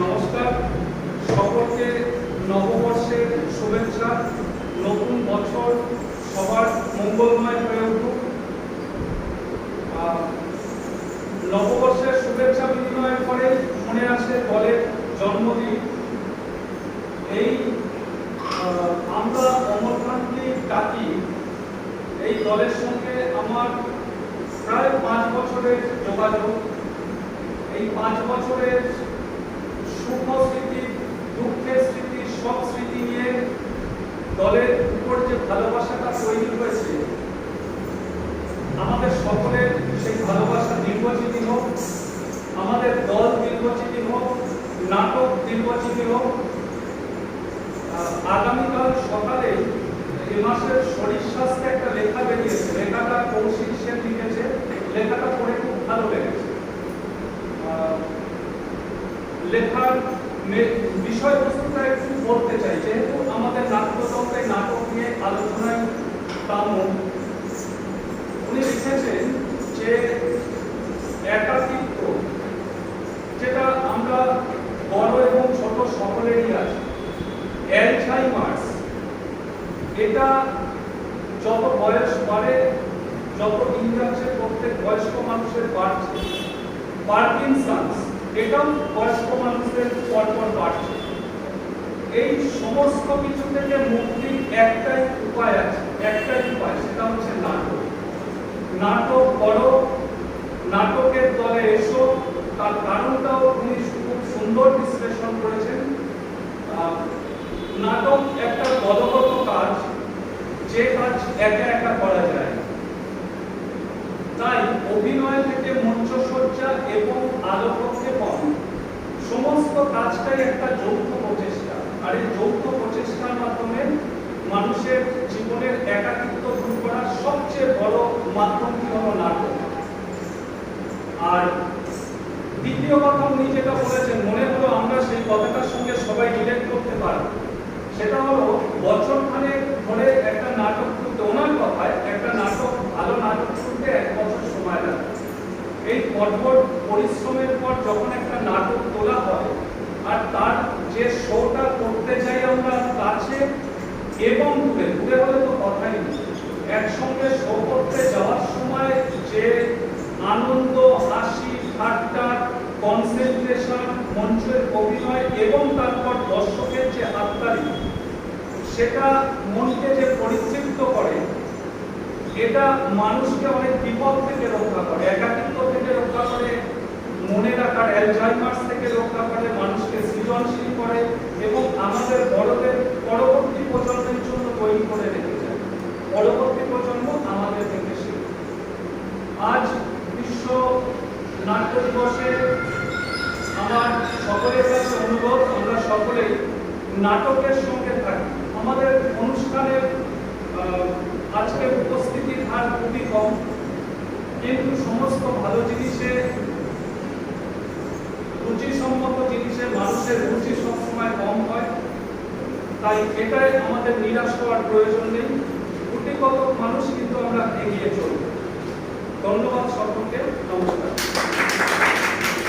নমস্কার, সকলকে নববর্ষের শুভেচ্ছা। নতুন বছর সবার মঙ্গলময় হয়ে উঠুক। নববর্ষের শুভেচ্ছা বিনিময়ের পরে মনে আসে দলের জন্মদিন। এই আমরা অমরকান্তি ডাকি, এই দলের সঙ্গে আমার প্রায় 5 বছরের যোগাযোগ। এই 5 বছরের সুখ স্মৃতি, দুঃখের স্মৃতি, সব স্মৃতি নিয়ে দলের উপর যে ভালোবাসাটা তৈরি হয়েছে, আমাদের সকলের সেই ভালোবাসা দীর্ঘজীবী হোক, আমাদের দল দীর্ঘজীবী হোক, নাটক দীর্ঘজীবী হোক। আগামীকাল সকালে এ মাসের শরীর স্বাস্থ্যে একটা লেখা বেরিয়েছে, লেখাটা কৌশিক সেন লিখেছে, লেখাটা পড়ে খুব ভালো লেগেছে। লেখার বিষয়বস্তুটা একটু বলতে চাই, যেহেতু আমাদের নাট্যতন্ত্রে নাটক নিয়ে আলোচনায় কাম্য। উনি লিখেছেন যে একাকিত্ব, যেটা আমরা বড় এবং ছোট সকলেরই আছে, অ্যালঝাইমার্স, এটা যত বয়স বাড়ে, যত দিন যাচ্ছে প্রত্যেক বয়স্ক মানুষের বাড়ছে। পার্কিনসন্স, এটাও বয়স্ক মানুষদের পরপর বাড়ছে। এই সমস্ত কিছু থেকে মুক্তির একটাই উপায় আছে, একটাই উপায়, সেটা হচ্ছে নাটক। নাটক করো, নাটকের দলে এসো। তার কারণটাও উনি খুব সুন্দর বিশ্লেষণ করেছেন। নাটক একটা দলগত কাজ, যে কাজ একা একা করা যায়। তাই অভিনয় থেকে মঞ্চসজ্জা এবং আলোকক্ষেপণ সমস্ত কাজটাই একটা যৌথ প্রচেষ্টা। আর এই যৌথ প্রচেষ্টার মাধ্যমে মানুষের জীবনের একাকিত্ব দূর করার সবচেয়ে বড় মাধ্যমটি হলো নাটক। আর দ্বিতীয় কথা উনি যেটা বলেছেন, মনে হলো আমরা সেই কথাটার সঙ্গে সবাই রিলেট করতে পারব। সেটা হলো বছরখানেক ধরে একটা নাটক তুলতে, ওনার কথায় একটা নাটক, ভালো নাটক তুলতে 1 বছর সময় লাগে। এই কঠোর পরিশ্রমের পর যখন একটা নাটক তোলা হয়, আর তার যে শোটা করতে যাই আমরা কাছে এবং দূরে, দূরে হলে তো কথাই নেই, একসঙ্গে শো করতে যাওয়ার সময় যে আনন্দ, হাসি, ঠাট্টা, কনসেন্ট্রেশন, মঞ্চের অভিনয় এবং তারপর দর্শকের যে হাততালি, সেটা মনকে যে পরিতৃপ্ত করে, এটা মানুষকে অনেক বিপদ থেকে রক্ষা করে, একাকিত্ব থেকে রক্ষা করে, মনে রাখার অ্যালঝাইমার্স থেকে রক্ষা করে, মানুষকে সৃজনশীল করে এবং আমাদের বড়দের পরবর্তী প্রজন্মের জন্য তৈরি করে রেখে যায়। পরবর্তী প্রজন্ম আমাদের থেকে শিখে। আজ বিশ্ব নাট্য দিবসে আমার সকলের কাছে অনুরোধ, আমরা সকলেই নাটকের সঙ্গে থাকি। আমাদের অনুষ্ঠানের আজকে উপস্থিতির হার খুবই কম, কিন্তু সমস্ত ভালো জিনিসে, রুচিসম্মত জিনিসে মানুষের রুচি সবসময় কম হয়। তাই এটাই আমাদের নিরাশ হওয়ার প্রয়োজন নেই। গুটিকতক মানুষ কিন্তু আমরা এগিয়ে চলব। ধন্যবাদ সকলকে, নমস্কার।